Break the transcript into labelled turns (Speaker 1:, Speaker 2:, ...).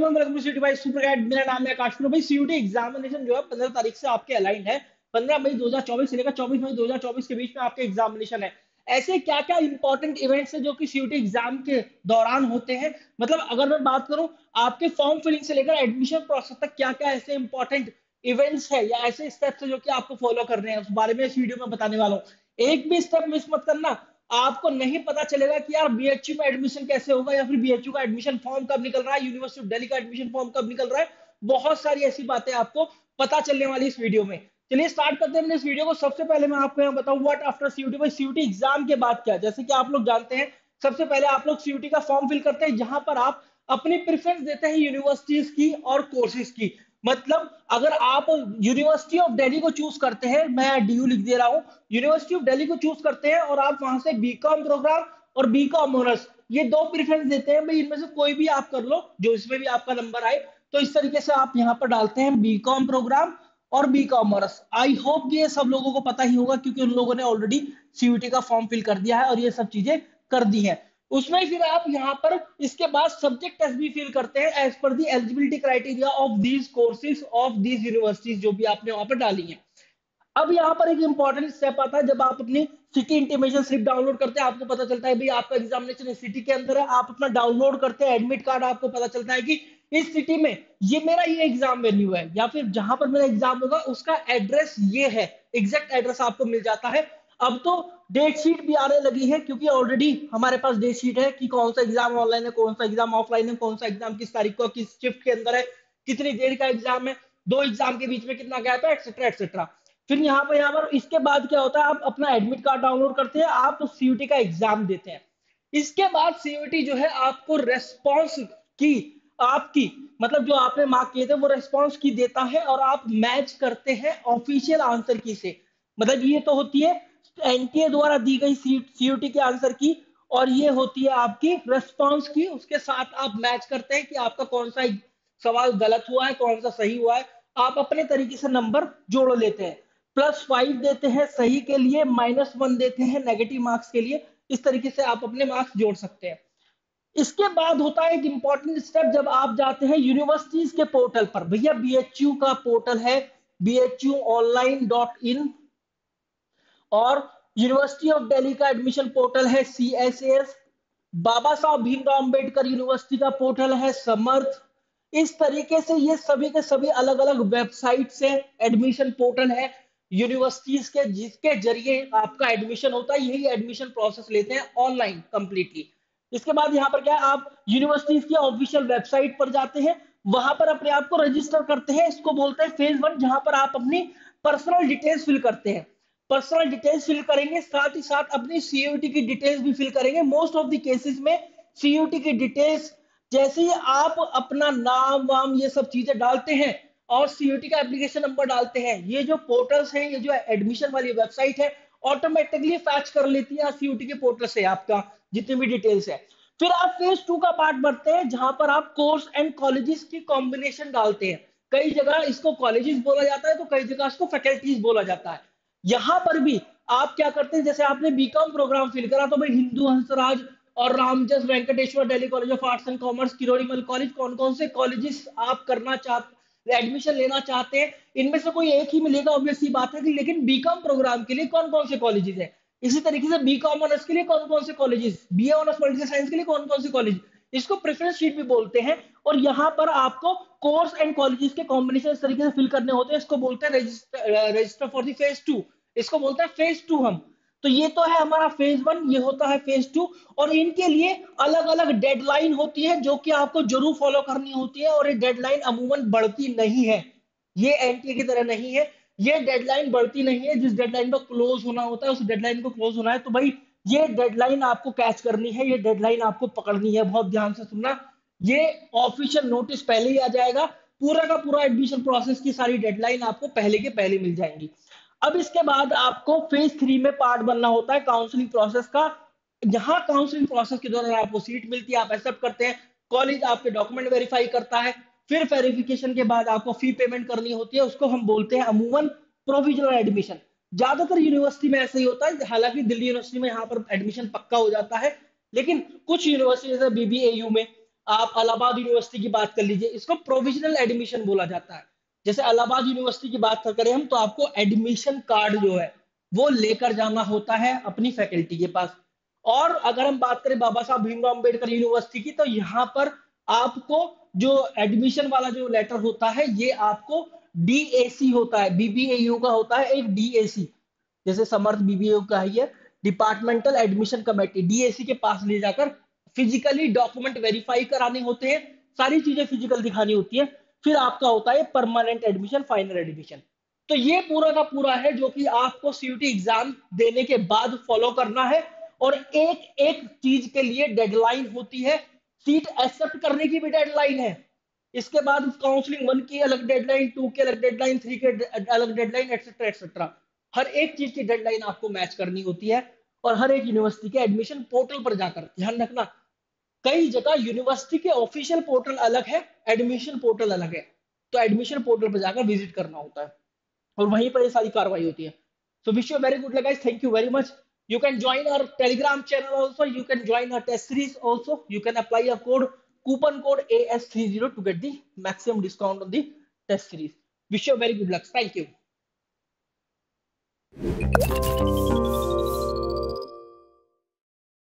Speaker 1: Everyone, welcome to city by super guide. मेरा नाम है आकाश। भाई सीयूटी एग्जामिनेशन जो है 15 तारीख से आपके अलाइन है। 15 मई 2024 से लेकर 24 मई 2024 के बीच में आपके एग्जामिनेशन है। ऐसे क्या क्या इंपॉर्टेंट इवेंट्स है जो कि सीयूटी एग्जाम के दौरान होते हैं। मतलब अगर मैं बात करूं आपके फॉर्म फिलिंग से लेकर एडमिशन प्रोसेस तक क्या क्या ऐसे इंपॉर्टेंट इवेंट्स है या ऐसे स्टेप्स है जो कि आपको फॉलो करने हैं, उस बारे में इस वीडियो में बताने वाला हूँ। एक भी स्टेप मिस मत करना। आपको नहीं पता चलेगा कि यार बीएचयू में एडमिशन कैसे होगा या फिर बीएचयू का एडमिशन फॉर्म कब निकल रहा है, यूनिवर्सिटी ऑफ दिल्ली का एडमिशन फॉर्म कब निकल रहा है। बहुत सारी ऐसी बातें आपको पता चलने वाली इस वीडियो में। चलिए स्टार्ट करते हैं इस वीडियो को। सबसे पहले मैं आपको यहाँ बताऊं व्हाट आफ्टर सीयूटी। भाई सीयूटी एग्जाम के बाद क्या, जैसे कि आप लोग जानते हैं सबसे पहले आप लोग सीयूटी का फॉर्म फिल करते हैं, जहां पर आप अपनी प्रेफरेंस देते हैं यूनिवर्सिटीज की और कोर्सेज की। मतलब अगर आप यूनिवर्सिटी ऑफ दिल्ली को चूज करते हैं, मैं डीयू लिख दे रहा हूं, यूनिवर्सिटी ऑफ दिल्ली को चूज करते हैं और आप वहां से बीकॉम प्रोग्राम और बीकॉम ऑनर्स ये दो प्रेफरेंस देते हैं। भाई इनमें से कोई भी आप कर लो, जो इसमें भी आपका नंबर आए। तो इस तरीके से आप यहाँ पर डालते हैं बीकॉम प्रोग्राम और बीकॉम ऑनर्स। आई होप ये सब लोगों को पता ही होगा क्योंकि उन लोगों ने ऑलरेडी सीयूटी का फॉर्म फिल कर दिया है और ये सब चीजें कर दी हैं। उसमें फिर आप यहाँ पर इसके बाद सब्जेक्ट टेस्ट भी फिल करते हैं as per the eligibility criteria of these courses of these universities जो भी आपने वहां पर डाली है। अब यहाँ पर एक इंपॉर्टेंट स्टेप आता है, जब आप अपनी सिटी इंटीमेशन स्लिप डाउनलोड करते हैं, आपको पता चलता है भाई आपका एग्जामिनेशन इस सिटी के अंदर है। आप अपना डाउनलोड करते हैं एडमिट कार्ड, आपको पता चलता है कि इस सिटी में ये मेरा ये एग्जाम वेन्यू है या फिर जहां पर मेरा एग्जाम होगा उसका एड्रेस ये है, एग्जैक्ट एड्रेस आपको मिल जाता है। अब तो डेट शीट भी आने लगी है क्योंकि ऑलरेडी हमारे पास डेट शीट है कि कौन सा एग्जाम ऑनलाइन है, कौन सा एग्जाम ऑफलाइन है, कौन सा एग्जाम किस तारीख को किस शिफ्ट के अंदर है, कितनी देर का एग्जाम है, दो एग्जाम के बीच में कितना गैप है, एक्सेट्रा एक्सेट्रा। फिर यहाँ पर इसके बाद क्या होता है, आप अपना एडमिट कार्ड डाउनलोड करते हैं, आप तो सीयूटी का एग्जाम देते हैं। इसके बाद सीयूटी जो है आपको रेस्पॉन्स की, आपकी मतलब जो आपने मार्क किए थे वो रेस्पॉन्स की देता है और आप मैच करते हैं ऑफिशियल आंसर की से। मतलब ये तो होती है एनटीए द्वारा दी गई सीयूटी के आंसर की और ये होती है आपकी रेस्पॉन्स की। उसके साथ आप मैच करते हैं कि आपका कौन सा सवाल गलत हुआ है, कौन सा सही हुआ है। आप अपने तरीके से नंबर जोड़ लेते हैं। +5 देते हैं सही के लिए, -1 देते हैं नेगेटिव मार्क्स के लिए। इस तरीके से आप अपने मार्क्स जोड़ सकते हैं। इसके बाद होता है एक इंपॉर्टेंट स्टेप, जब आप जाते हैं यूनिवर्सिटीज के पोर्टल पर। भैया बीएचयू का पोर्टल है bhuonline.in और यूनिवर्सिटी ऑफ दिल्ली का एडमिशन पोर्टल है CSAS। बाबा साहब भीमराव अंबेडकर यूनिवर्सिटी का पोर्टल है समर्थ। इस तरीके से ये सभी के सभी अलग अलग वेबसाइट से एडमिशन पोर्टल है यूनिवर्सिटीज के, जिसके जरिए आपका एडमिशन होता है। यही एडमिशन प्रोसेस लेते हैं ऑनलाइन कंप्लीटली। इसके बाद यहाँ पर क्या है, आप यूनिवर्सिटीज की ऑफिशियल वेबसाइट पर जाते हैं, वहां पर अपने आप को रजिस्टर करते हैं। इसको बोलते हैं फेज 1, जहां पर आप अपनी पर्सनल डिटेल्स फिल करते हैं। पर्सनल डिटेल्स फिल करेंगे, साथ ही साथ अपनी सीयूटी की डिटेल्स भी फिल करेंगे। मोस्ट ऑफ द केसेस में सीयूटी की डिटेल्स जैसे ही आप अपना नाम वाम ये सब चीजें डालते हैं और सीयूटी का एप्लीकेशन नंबर डालते हैं, ये जो पोर्टल्स हैं, ये जो एडमिशन वाली वेबसाइट है, ऑटोमेटिकली फैच कर लेती है सीयूटी के पोर्टल से आपका जितनी भी डिटेल्स है। फिर आप फेज 2 का पार्ट बढ़ते हैं, जहां पर आप कोर्स एंड कॉलेजेस की कॉम्बिनेशन डालते हैं। कई जगह इसको कॉलेजेस बोला जाता है तो कई जगह इसको फैकल्टीज बोला जाता है। यहां पर भी आप क्या करते हैं, जैसे आपने बीकॉम प्रोग्राम फिल करा तो भाई हिंदू हंसराज और Ramjas Venkateswara Delhi college of arts and commerce, Kirorimal college, कौन कौन से कॉलेजेस आप करना चाहते, एडमिशन लेना चाहते हैं, इनमें से कोई एक ही मिलेगा ऑब्वियस सी बात है कि। लेकिन बीकॉम प्रोग्राम के लिए कौन कौन से कॉलेजेस है, इसी तरीके से बीकॉम ऑनर्स के लिए कौन कौन से colleges, BA honours political science के लिए कौन कौन से कॉलेज, इसको प्रेफरेंस शीट भी बोलते हैं। और यहाँ पर आपको कोर्स एंड कॉलेजेस के कॉम्बिनेशन इस तरीके से फिल करने होते हैं। इसको बोलते हैं रजिस्टर फॉर द फेज 2, इसको बोलते हैं फेज 2 हम। तो ये तो है हमारा फेज 1, ये होता है फेज 2। और इनके लिए अलग अलग डेडलाइन होती है जो कि आपको जरूर फॉलो करनी होती है। और ये डेडलाइन अमूमन बढ़ती नहीं है, ये एनटीए की तरह नहीं है। ये डेडलाइन बढ़ती नहीं है, जिस डेडलाइन पर क्लोज होना होता है उस डेडलाइन को क्लोज होना है। तो भाई ये डेडलाइन आपको कैच करनी है, ये डेडलाइन आपको पकड़नी है। बहुत ध्यान से सुनना, ये ऑफिशियल नोटिस पहले ही आ जाएगा। पूरा का पूरा एडमिशन प्रोसेस की सारी डेडलाइन आपको पहले के पहले मिल जाएंगी। अब इसके बाद आपको फेज 3 में पार्ट बनना होता है काउंसलिंग प्रोसेस का। यहाँ काउंसलिंग प्रोसेस के दौरान आपको सीट मिलती है, आप एक्सेप्ट करते हैं, कॉलेज आपके डॉक्यूमेंट वेरीफाई करता है। फिर वेरिफिकेशन के बाद आपको फी पेमेंट करनी होती है, उसको हम बोलते हैं अमूमन प्रोविजनल एडमिशन। ज्यादातर यूनिवर्सिटी में ऐसा ही होता है, हालांकि दिल्ली यूनिवर्सिटी में यहाँ पर एडमिशन पक्का हो जाता है। लेकिन कुछ यूनिवर्सिटी जैसे बीबीएयू में, आप इलाहाबाद यूनिवर्सिटी की बात कर लीजिए, इसको प्रोविजनल एडमिशन बोला जाता है। जैसे इलाहाबाद यूनिवर्सिटी की बात करें हम, तो आपको एडमिशन कार्ड जो है वो लेकर जाना होता है अपनी फैकल्टी के पास। और अगर हम बात करें बाबा साहब भीमराव अंबेडकर यूनिवर्सिटी की, तो यहाँ पर आपको जो एडमिशन वाला जो लेटर होता है, ये आपको डीएसी होता है, बीबीएयू का होता है एक डीएसी, जैसे समर्थ बीबीएयू का है ये, डिपार्टमेंटल एडमिशन कमेटी, डीएसी के पास ले जाकर फिजिकली डॉक्यूमेंट वेरीफाई कराने होते हैं, सारी चीजें फिजिकल दिखानी होती है, फिर आपका होता है परमानेंट एडमिशन, फाइनल एडमिशन। तो ये पूरा का पूरा है जो कि आपको सीयूटी एग्जाम देने के बाद फॉलो करना है। और एक एक चीज के लिए डेडलाइन होती है, सीट एक्सेप्ट करने की भी डेडलाइन है, इसके बाद काउंसलिंग 1 की अलग डेडलाइन, 2 की अलग डेडलाइन, 3 के अलग डेडलाइन, एक्सेट्रा एक्सेट्रा। हर एक चीज की डेडलाइन आपको मैच करनी होती है। और हर एक यूनिवर्सिटी के एडमिशन पोर्टल पर जाकर ध्यान रखना, कई जगह यूनिवर्सिटी के ऑफिशियल पोर्टल अलग है, एडमिशन पोर्टल अलग है, तो एडमिशन पोर्टल पर जाकर विजिट करना होता है और वहीं पर ये सारी कार्रवाई होती है। So wish you a very good luck, guys. Thank you very much. You can join our Telegram channel also. You can join our test series also. You can apply a coupon code AS30 to get the maximum discount on the test series. Wish you a very good luck. Thank you.